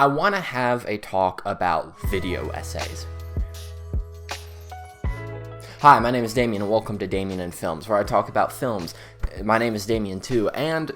I want to have a talk about video essays. Hi, my name is Damien and welcome to Damien and Films, where I talk about films. My name is Damien too, and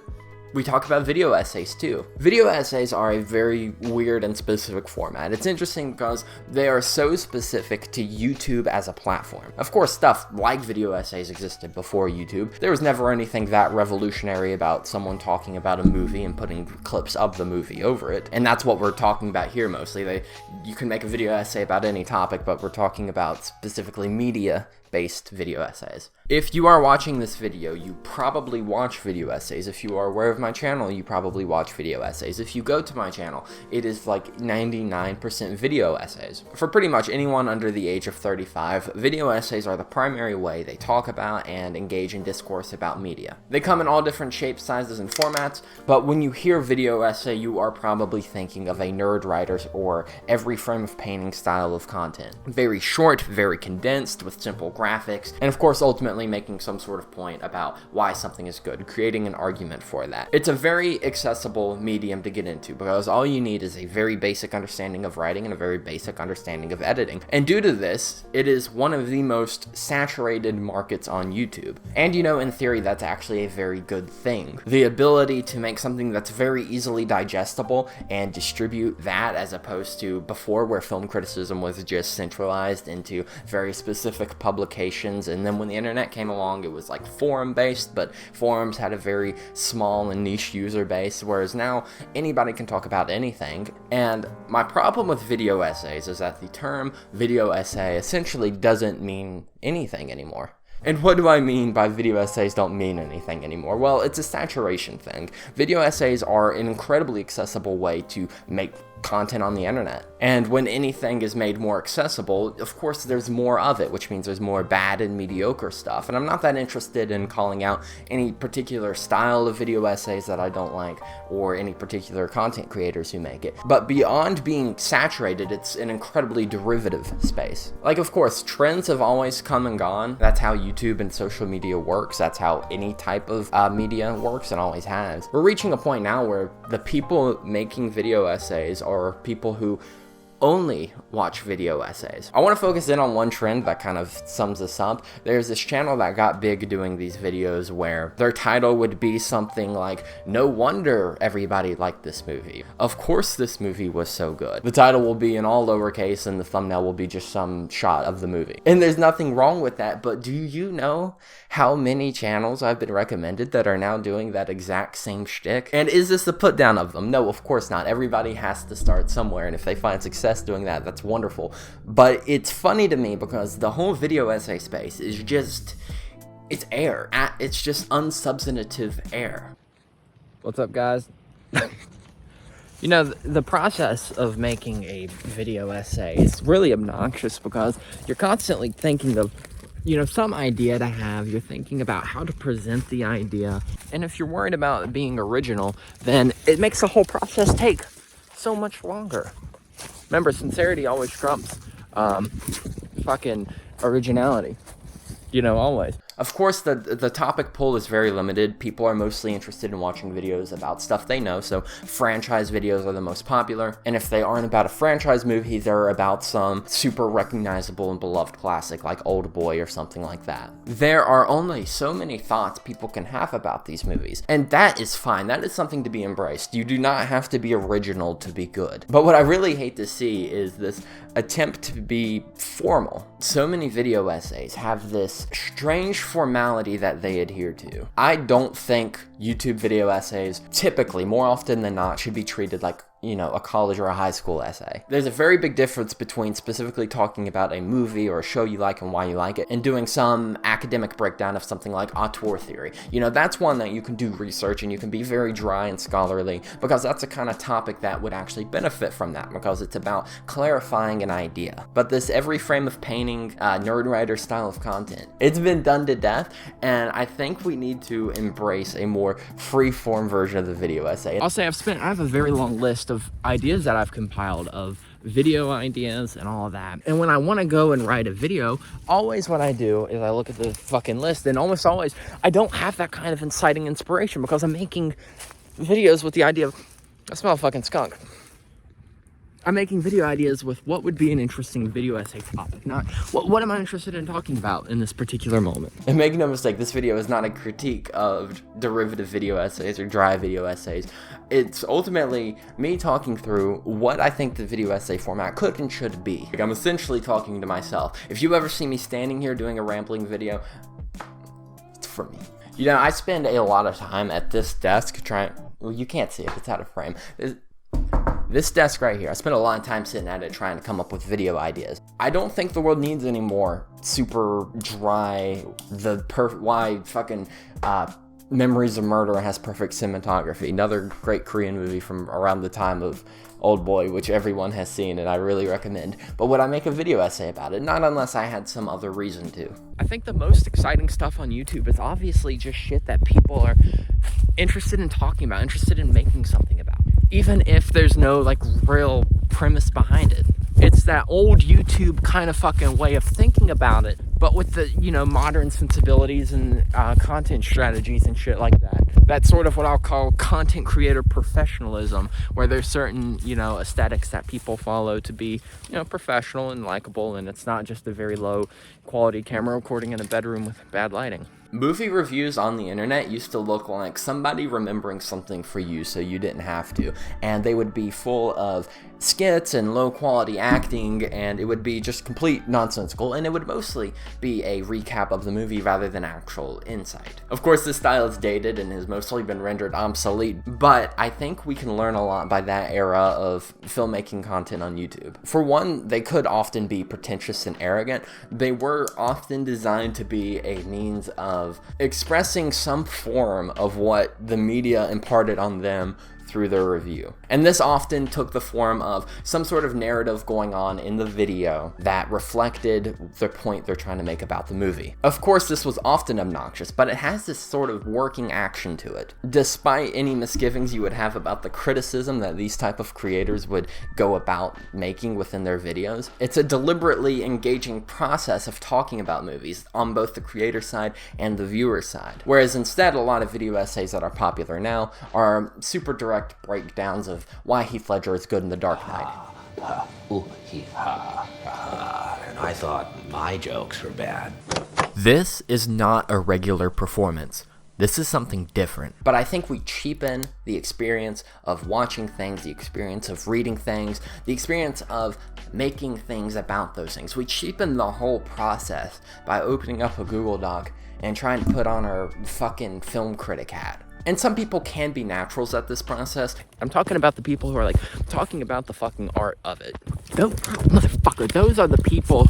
we talk about video essays too. Video essays are a very weird and specific format. It's interesting because they are so specific to YouTube as a platform. Of course, stuff like video essays existed before YouTube. There was never anything that revolutionary about someone talking about a movie and putting clips of the movie over it. And that's what we're talking about here mostly. You can make a video essay about any topic, but we're talking about specifically media-based video essays. If you are watching this video, you probably watch video essays. If you are aware of my channel, you probably watch video essays. If you go to my channel, it is like 99% video essays. For pretty much anyone under the age of 35, video essays are the primary way they talk about and engage in discourse about media. They come in all different shapes, sizes, and formats, but when you hear video essay, you are probably thinking of a Nerdwriter or every frame of painting style of content. Very short, very condensed, with simple graphics, and of course, ultimately making some sort of point about why something is good, creating an argument for that. It's a very accessible medium to get into because all you need is a very basic understanding of writing and a very basic understanding of editing. And due to this, it is one of the most saturated markets on YouTube. And you know, in theory, that's actually a very good thing. The ability to make something that's very easily digestible and distribute that, as opposed to before where film criticism was just centralized into very specific publications, and then when the internet came along, it was like forum based, but forums had a very small and niche user base, whereas now anybody can talk about anything. And my problem with video essays is that the term video essay essentially doesn't mean anything anymore. And what do I mean by video essays don't mean anything anymore? Well, it's a saturation thing. Video essays are an incredibly accessible way to make content on the internet. And when anything is made more accessible, of course there's more of it, which means there's more bad and mediocre stuff. And I'm not that interested in calling out any particular style of video essays that I don't like, or any particular content creators who make it. But beyond being saturated, it's an incredibly derivative space. Like, of course, trends have always come and gone. That's how YouTube and social media works. That's how any type of media works and always has. We're reaching a point now where the people making video essays are people who only watch video essays. I want to focus in on one trend that kind of sums this up. There's this channel that got big doing these videos where their title would be something like, "No wonder everybody liked this movie. Of course this movie was so good." The title will be in all lowercase and the thumbnail will be just some shot of the movie. And there's nothing wrong with that, but do you know how many channels I've been recommended that are now doing that exact same shtick? And is this a put down of them? No, of course not. Everybody has to start somewhere, and if they find success doing that, that's wonderful. But it's funny to me because the whole video essay space is just, it's air. It's just unsubstantive air. What's up, guys? You know, the process of making a video essay is really obnoxious because you're constantly thinking of, you know, some idea to have. You're thinking about how to present the idea. And if you're worried about being original, then it makes the whole process take so much longer. Remember, sincerity always trumps fucking originality. You know, always. Of course, the topic pool is very limited. People are mostly interested in watching videos about stuff they know, so franchise videos are the most popular. And if they aren't about a franchise movie, they're about some super recognizable and beloved classic like Old Boy or something like that. There are only so many thoughts people can have about these movies, and that is fine. That is something to be embraced. You do not have to be original to be good. But what I really hate to see is this attempt to be formal. So many video essays have this strange formality that they adhere to. I don't think YouTube video essays, typically, more often than not, should be treated like, you know, a college or a high school essay. There's a very big difference between specifically talking about a movie or a show you like and why you like it, and doing some academic breakdown of something like auteur theory. You know, that's one that you can do research and you can be very dry and scholarly, because that's the kind of topic that would actually benefit from that, because it's about clarifying an idea. But this every frame of painting, Nerdwriter style of content, it's been done to death, and I think we need to embrace a more free-form version of the video essay. I'll say I have a very long list of ideas that I've compiled of video ideas and all of that. And when I want to go and write a video, always what I do is I look at the fucking list, and almost always I don't have that kind of inciting inspiration because I'm making videos with the idea of, I smell a fucking skunk. I'm making video ideas with what would be an interesting video essay topic, not what am I interested in talking about in this particular moment. And make no mistake, this video is not a critique of derivative video essays or dry video essays. It's ultimately me talking through what I think the video essay format could and should be. Like, I'm essentially talking to myself. If you ever see me standing here doing a rambling video, it's for me. You know, I spend a lot of time at this desk trying, well, you can't see it, it's out of frame. This desk right here, I spent a lot of time sitting at it trying to come up with video ideas. I don't think the world needs any more super dry, why fucking Memories of Murder has perfect cinematography. Another great Korean movie from around the time of Old Boy, which everyone has seen and I really recommend. But would I make a video essay about it? Not unless I had some other reason to. I think the most exciting stuff on YouTube is obviously just shit that people are interested in talking about, interested in making something about. Even if there's no like real premise behind it. It's that old YouTube kind of fucking way of thinking about it, but with the, you know, modern sensibilities and content strategies and shit like that. That's sort of what I'll call content creator professionalism, where there's certain, you know, aesthetics that people follow to be, you know, professional and likable, and it's not just a very low quality camera recording in a bedroom with bad lighting. Movie reviews on the internet used to look like somebody remembering something for you so you didn't have to, and they would be full of skits and low quality acting, and it would be just complete nonsensical, and it would mostly be a recap of the movie rather than actual insight. Of course, this style is dated and has mostly been rendered obsolete, but I think we can learn a lot by that era of filmmaking content on YouTube. For one, they could often be pretentious and arrogant. They were often designed to be a means of expressing some form of what the media imparted on them through their review. And this often took the form of some sort of narrative going on in the video that reflected the point they're trying to make about the movie. Of course, this was often obnoxious, but it has this sort of working action to it. Despite any misgivings you would have about the criticism that these type of creators would go about making within their videos, it's a deliberately engaging process of talking about movies on both the creator side and the viewer side. Whereas instead, a lot of video essays that are popular now are super direct breakdowns of why Heath Ledger is good in The Dark Knight. And I thought my jokes were bad. This is not a regular performance. This is something different. But I think we cheapen the experience of watching things, the experience of reading things, the experience of making things about those things. We cheapen the whole process by opening up a Google Doc and trying to put on our fucking film critic hat. And some people can be naturals at this process. I'm talking about the people who are like talking about the fucking art of it. Those motherfucker, those are the people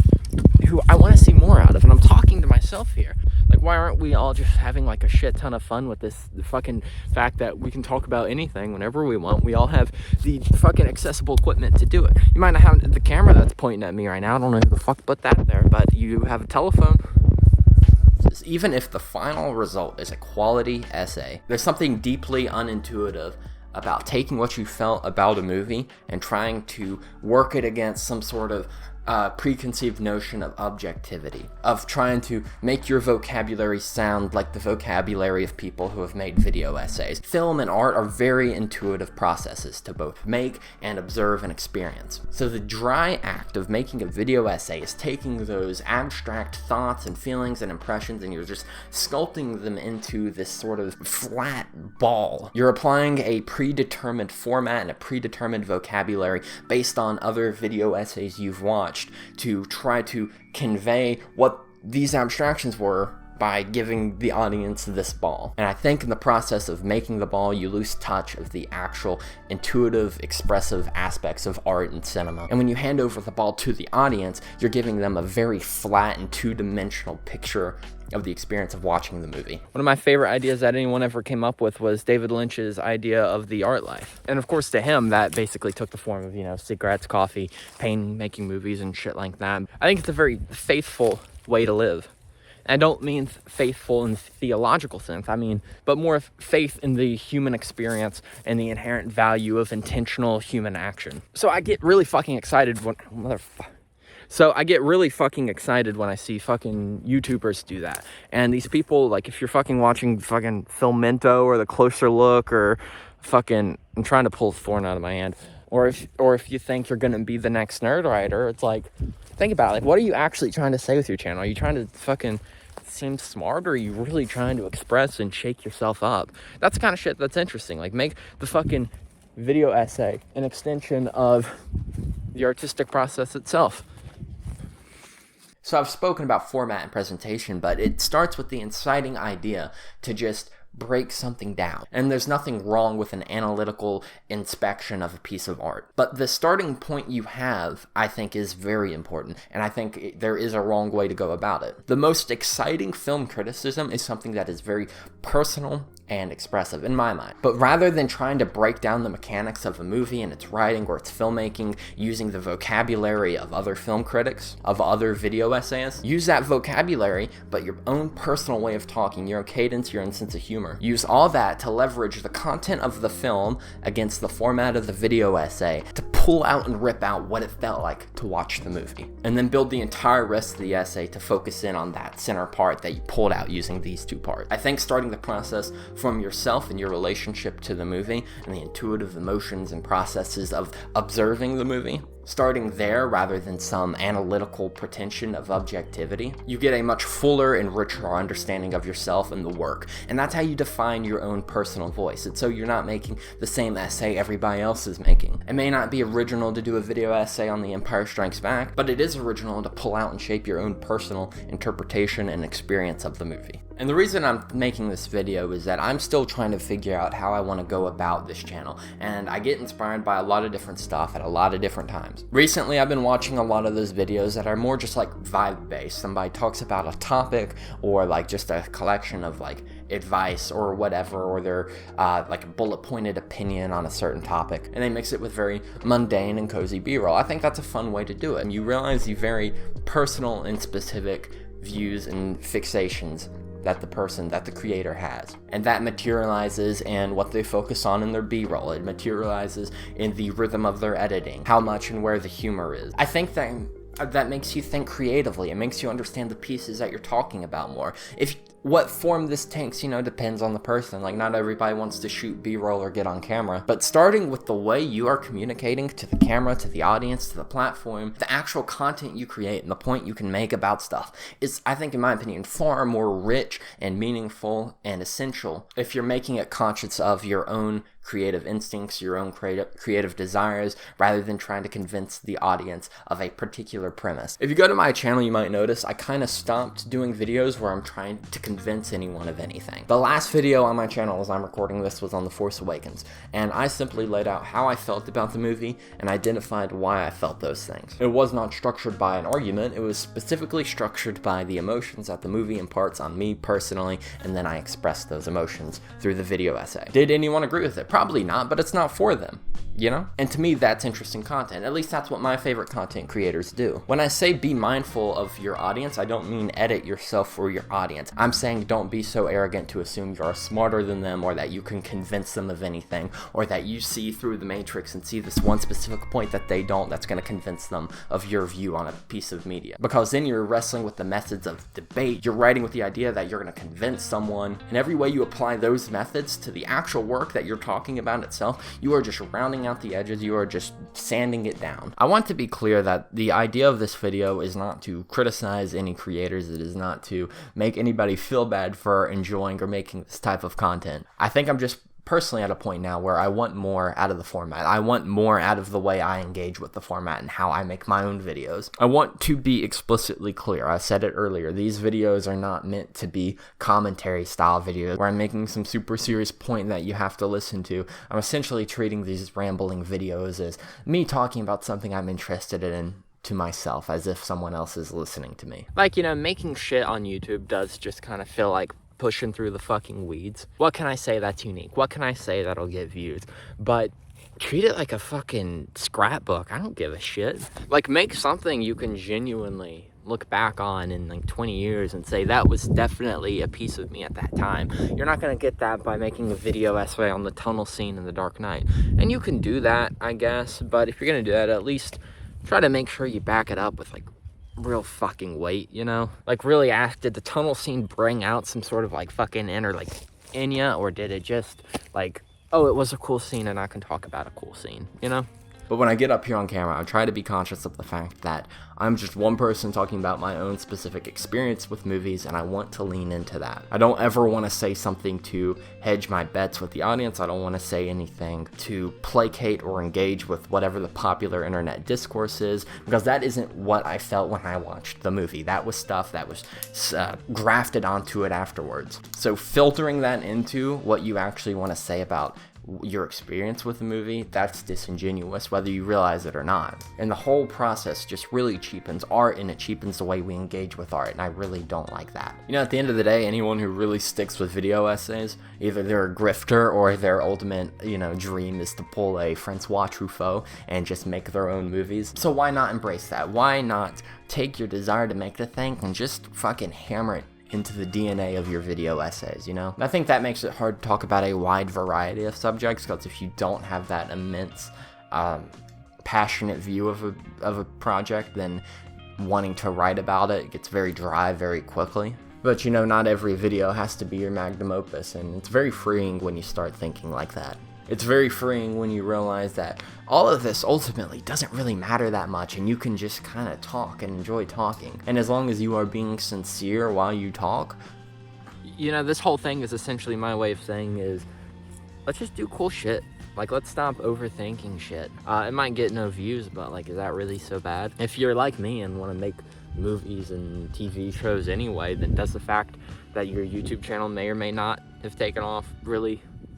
who I want to see more out of, and I'm talking to myself here. Like, why aren't we all just having like a shit ton of fun with this fucking fact that we can talk about anything whenever we want? We all have the fucking accessible equipment to do it. You might not have the camera that's pointing at me right now. I don't know who the fuck put that there, but you have a telephone. Even if the final result is a quality essay, there's something deeply unintuitive about taking what you felt about a movie and trying to work it against some sort of preconceived notion of objectivity, of trying to make your vocabulary sound like the vocabulary of people who have made video essays. Film and art are very intuitive processes to both make and observe and experience. So the dry act of making a video essay is taking those abstract thoughts and feelings and impressions and you're just sculpting them into this sort of flat ball. You're applying a predetermined format and a predetermined vocabulary based on other video essays you've watched to try to convey what these abstractions were by giving the audience this ball. And I think in the process of making the ball, you lose touch of the actual intuitive, expressive aspects of art and cinema. And when you hand over the ball to the audience, you're giving them a very flat and two-dimensional picture of the experience of watching the movie. One of my favorite ideas that anyone ever came up with was David Lynch's idea of the art life. And of course, to him, that basically took the form of, you know, cigarettes, coffee, pain, making movies, and shit like that. I think it's a very faithful way to live. I don't mean faithful in the theological sense, but more of faith in the human experience and the inherent value of intentional human action. So I get really fucking excited when, I see fucking YouTubers do that. And these people, like, if you're fucking watching fucking Filmento or The Closer Look or fucking, I'm trying to pull Thorn out of my hand. Or if you think you're gonna be the next nerd writer, it's like, think about it. Like, what are you actually trying to say with your channel? Are you trying to fucking seem smart, or are you really trying to express and shake yourself up? That's the kind of shit that's interesting. Like, make the fucking video essay an extension of the artistic process itself. So I've spoken about format and presentation, but it starts with the inciting idea to just break something down. And there's nothing wrong with an analytical inspection of a piece of art. But the starting point you have, I think, is very important. And I think there is a wrong way to go about it. The most exciting film criticism is something that is very personal and expressive in my mind. But rather than trying to break down the mechanics of a movie and its writing or its filmmaking using the vocabulary of other film critics, of other video essayists, use that vocabulary, but your own personal way of talking, your own cadence, your own sense of humor. Use all that to leverage the content of the film against the format of the video essay to pull out and rip out what it felt like to watch the movie. And then build the entire rest of the essay to focus in on that center part that you pulled out using these two parts. I think starting the process from yourself and your relationship to the movie and the intuitive emotions and processes of observing the movie, starting there rather than some analytical pretension of objectivity, you get a much fuller and richer understanding of yourself and the work. And that's how you define your own personal voice. It's so you're not making the same essay everybody else is making. It may not be original to do a video essay on The Empire Strikes Back, but it is original to pull out and shape your own personal interpretation and experience of the movie. And the reason I'm making this video is that I'm still trying to figure out how I want to go about this channel, and I get inspired by a lot of different stuff at a lot of different times. Recently, I've been watching a lot of those videos that are more just like vibe-based. Somebody talks about a topic, or like just a collection of like advice or whatever, or their like a bullet-pointed opinion on a certain topic, and they mix it with very mundane and cozy B-roll. I think that's a fun way to do it. And you realize the very personal and specific views and fixations that the creator has. And that materializes in what they focus on in their B-roll. It materializes in the rhythm of their editing, how much and where the humor is. I think that makes you think creatively. It makes you understand the pieces that you're talking about more. What form this takes, depends on the person. Like, not everybody wants to shoot B-roll or get on camera. But starting with the way you are communicating to the camera, to the audience, to the platform, the actual content you create and the point you can make about stuff is, I think, in my opinion, far more rich and meaningful and essential if you're making it conscious of your own creative instincts, your own creative desires, rather than trying to convince the audience of a particular premise. If you go to my channel, you might notice I kind of stopped doing videos where I'm trying to convince anyone of anything. The last video on my channel as I'm recording this was on The Force Awakens, and I simply laid out how I felt about the movie and identified why I felt those things. It was not structured by an argument, it was specifically structured by the emotions that the movie imparts on me personally, and then I expressed those emotions through the video essay. Did anyone agree with it? Probably not, but it's not for them, And to me, that's interesting content. At least that's what my favorite content creators do. When I say be mindful of your audience, I don't mean edit yourself for your audience. I'm saying don't be so arrogant to assume you're smarter than them, or that you can convince them of anything, or that you see through the matrix and see this one specific point that they don't, that's going to convince them of your view on a piece of media. Because then you're wrestling with the methods of debate. You're writing with the idea that you're going to convince someone, and every way you apply those methods to the actual work that you're talking about itself, you are just rounding out the edges, you are just sanding it down. I want to be clear that the idea of this video is not to criticize any creators, it is not to make anybody feel bad for enjoying or making this type of content. I think I'm just personally at a point now where I want more out of the format. I want more out of the way I engage with the format and how I make my own videos. I want to be explicitly clear. I said it earlier. These videos are not meant to be commentary style videos where I'm making some super serious point that you have to listen to. I'm essentially treating these rambling videos as me talking about something I'm interested in to myself, as if someone else is listening to me. Like, making shit on YouTube does just kind of feel like pushing through the fucking weeds. What can I say that's unique? What can I say that'll get views? But treat it like a fucking scrapbook. I don't give a shit. Like, make something you can genuinely look back on in like 20 years and say that was definitely a piece of me at that time. You're not gonna get that by making a video essay on the tunnel scene in The Dark Knight. And you can do that, I guess, but if you're gonna do that, at least try to make sure you back it up with like real fucking weight, Like, really ask, did the tunnel scene bring out some sort of like fucking inner like in ya, or did it just like, oh, it was a cool scene and I can talk about a cool scene, But when I get up here on camera, I try to be conscious of the fact that I'm just one person talking about my own specific experience with movies, and I want to lean into that. I don't ever want to say something to hedge my bets with the audience. I don't want to say anything to placate or engage with whatever the popular internet discourse is, because that isn't what I felt when I watched the movie. That was stuff that was grafted onto it afterwards. So filtering that into what you actually want to say about your experience with the movie, that's disingenuous, whether you realize it or not. And the whole process just really cheapens art, and it cheapens the way we engage with art, and I really don't like that. You know, at the end of the day, anyone who really sticks with video essays, either they're a grifter or their ultimate, dream is to pull a Francois Truffaut and just make their own movies. So why not embrace that? Why not take your desire to make the thing and just fucking hammer it into the DNA of your video essays, I think that makes it hard to talk about a wide variety of subjects, because if you don't have that immense, passionate view of a project, then wanting to write about it gets very dry very quickly. But not every video has to be your magnum opus, and it's very freeing when you start thinking like that. It's very freeing when you realize that all of this ultimately doesn't really matter that much, and you can just kind of talk and enjoy talking. And as long as you are being sincere while you talk, this whole thing is essentially my way of saying is, let's just do cool shit. Like, let's stop overthinking shit. It might get no views, but is that really so bad? If you're like me and want to make movies and TV shows anyway, then does the fact that your YouTube channel may or may not have taken off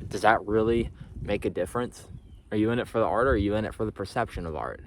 does that really make a difference? Are you in it for the art, or are you in it for the perception of art?